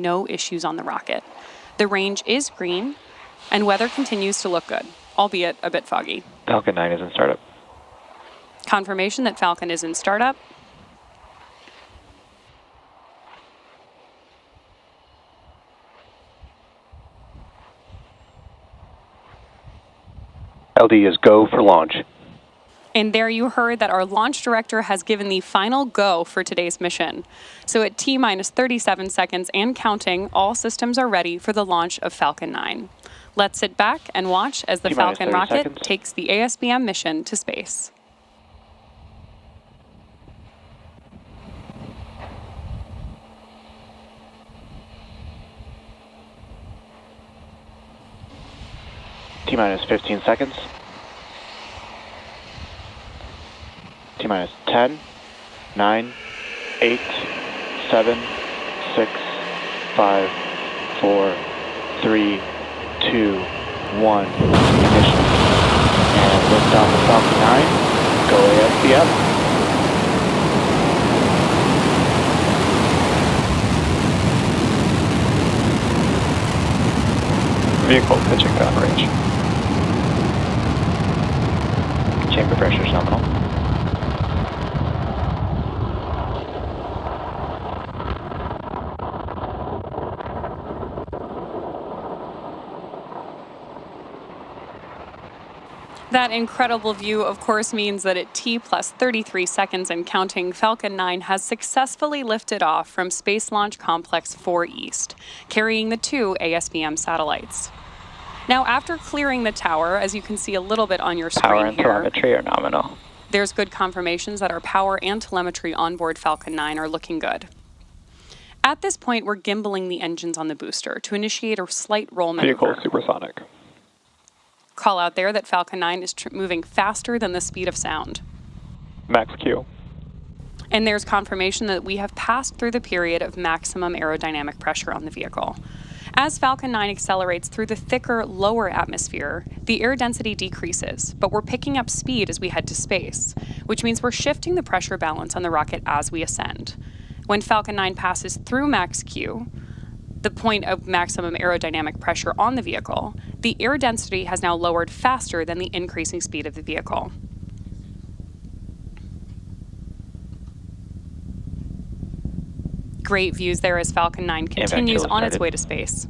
no issues on the rocket. The range is green, and weather continues to look good, albeit a bit foggy. Falcon 9 is in startup. Confirmation that Falcon is in startup. LD is go for launch. And there you heard that our launch director has given the final go for today's mission. So at T-minus 37 seconds and counting, all systems are ready for the launch of Falcon 9. Let's sit back and watch as the Falcon rocket takes the ASBM mission to space. T-minus 15 seconds. T-minus 10, 9, 8, 7, 6, 5, 4, 3, 2, 1. Ignition. And liftoff of Falcon 9. Go ASBM. Vehicle pitching downrange. Chamber pressure is nominal. That incredible view, of course, means that at T plus 33 seconds and counting, Falcon 9 has successfully lifted off from Space Launch Complex 4 East, carrying the 2 ASBM satellites. Now, after clearing the tower, as you can see a little bit on your screen Power and here, telemetry are nominal. There's good confirmations that our power and telemetry on board Falcon 9 are looking good. At this point, we're gimbaling the engines on the booster to initiate a slight roll maneuver. Vehicle supersonic. Call out there that Falcon 9 is moving faster than the speed of sound. Max Q. And there's confirmation that we have passed through the period of maximum aerodynamic pressure on the vehicle. As Falcon 9 accelerates through the thicker, lower atmosphere, the air density decreases, but we're picking up speed as we head to space, which means we're shifting the pressure balance on the rocket as we ascend. When Falcon 9 passes through max Q, the point of maximum aerodynamic pressure on the vehicle, the air density has now lowered faster than the increasing speed of the vehicle. Great views there as Falcon 9 continues on its way to space.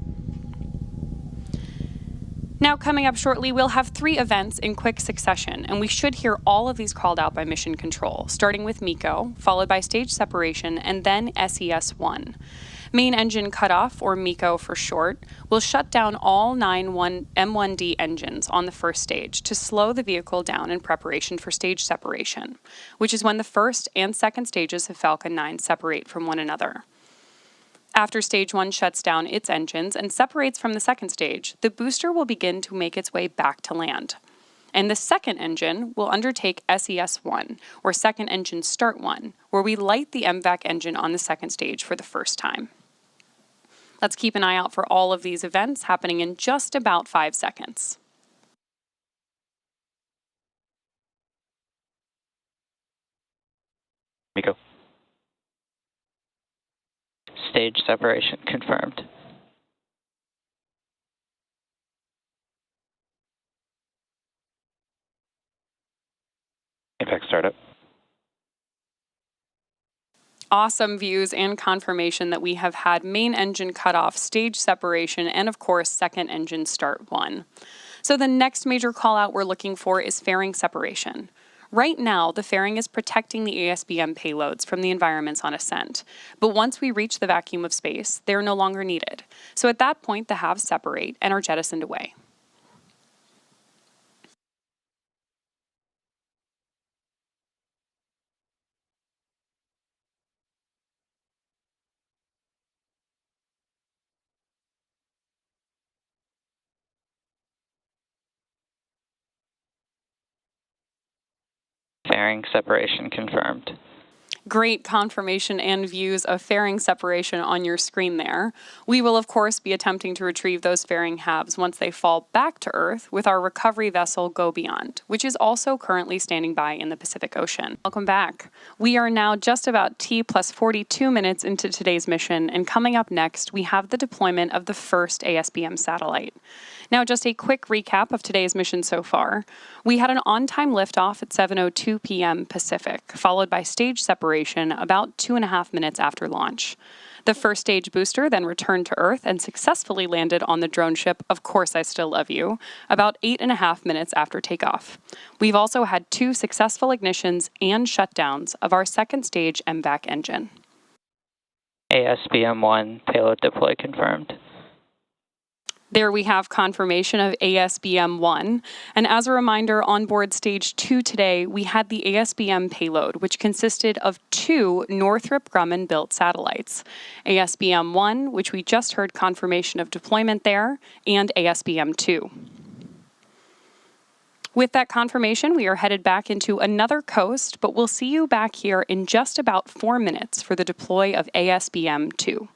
Now, coming up shortly, we'll have 3 events in quick succession, and we should hear all of these called out by Mission Control, starting with MECO, followed by stage separation, and then SES-1. Main engine cutoff, or MECO for short, will shut down all 9 M1D engines on the first stage to slow the vehicle down in preparation for stage separation, which is when the first and second stages of Falcon 9 separate from one another. After stage 1 shuts down its engines and separates from the second stage, the booster will begin to make its way back to land. And the second engine will undertake SES-1, or Second Engine Start 1, where we light the MVAC engine on the second stage for the first time. Let's keep an eye out for all of these events happening in just about 5 seconds. MECO. Stage separation confirmed. Impact startup. Awesome views and confirmation that we have had main engine cutoff, stage separation, and of course, second engine start 1. So the next major call out we're looking for is fairing separation. Right now, the fairing is protecting the ASBM payloads from the environments on ascent. But once we reach the vacuum of space, they're no longer needed. So at that point, the halves separate and are jettisoned away. Fairing separation confirmed. Great confirmation and views of fairing separation on your screen there. We will, of course, be attempting to retrieve those fairing halves once they fall back to Earth with our recovery vessel Go Beyond, which is also currently standing by in the Pacific Ocean. Welcome back. We are now just about T plus 42 minutes into today's mission, and coming up next, we have the deployment of the first ASBM satellite. Now, just a quick recap of today's mission so far. We had an on-time liftoff at 7:02 p.m. Pacific, followed by stage separation about 2.5 minutes after launch. The first stage booster then returned to Earth and successfully landed on the drone ship Of Course I Still Love You about 8.5 minutes after takeoff. We've also had 2 successful ignitions and shutdowns of our second stage MVAC engine. ASBM-1 payload deploy confirmed. There we have confirmation of ASBM-1, and as a reminder, on board Stage 2 today, we had the ASBM payload, which consisted of 2 Northrop Grumman-built satellites, ASBM-1, which we just heard confirmation of deployment there, and ASBM-2. With that confirmation, we are headed back into another coast, but we'll see you back here in just about 4 minutes for the deploy of ASBM-2.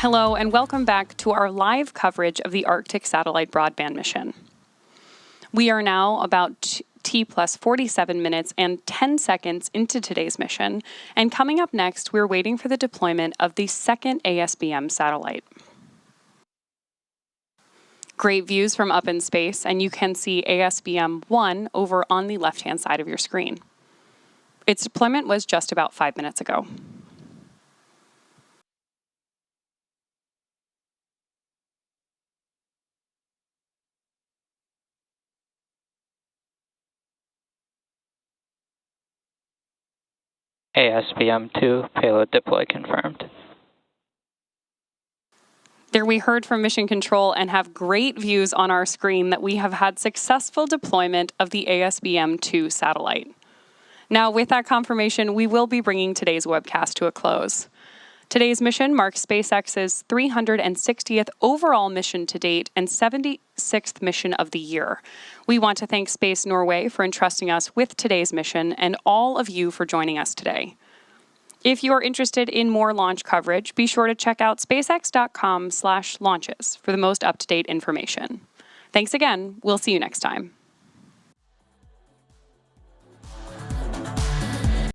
Hello, and welcome back to our live coverage of the Arctic Satellite Broadband Mission. We are now about T plus 47 minutes and 10 seconds into today's mission, and coming up next, we're waiting for the deployment of the second ASBM satellite. Great views from up in space, and you can see ASBM-1 over on the left-hand side of your screen. Its deployment was just about 5 minutes ago. ASBM-2 payload deploy confirmed. There we heard from Mission Control and have great views on our screen that we have had successful deployment of the ASBM-2 satellite. Now, with that confirmation, we will be bringing today's webcast to a close. Today's mission marks SpaceX's 360th overall mission to date and 76th mission of the year. We want to thank Space Norway for entrusting us with today's mission and all of you for joining us today. If you are interested in more launch coverage, be sure to check out spacex.com/launches for the most up-to-date information. Thanks again. We'll see you next time.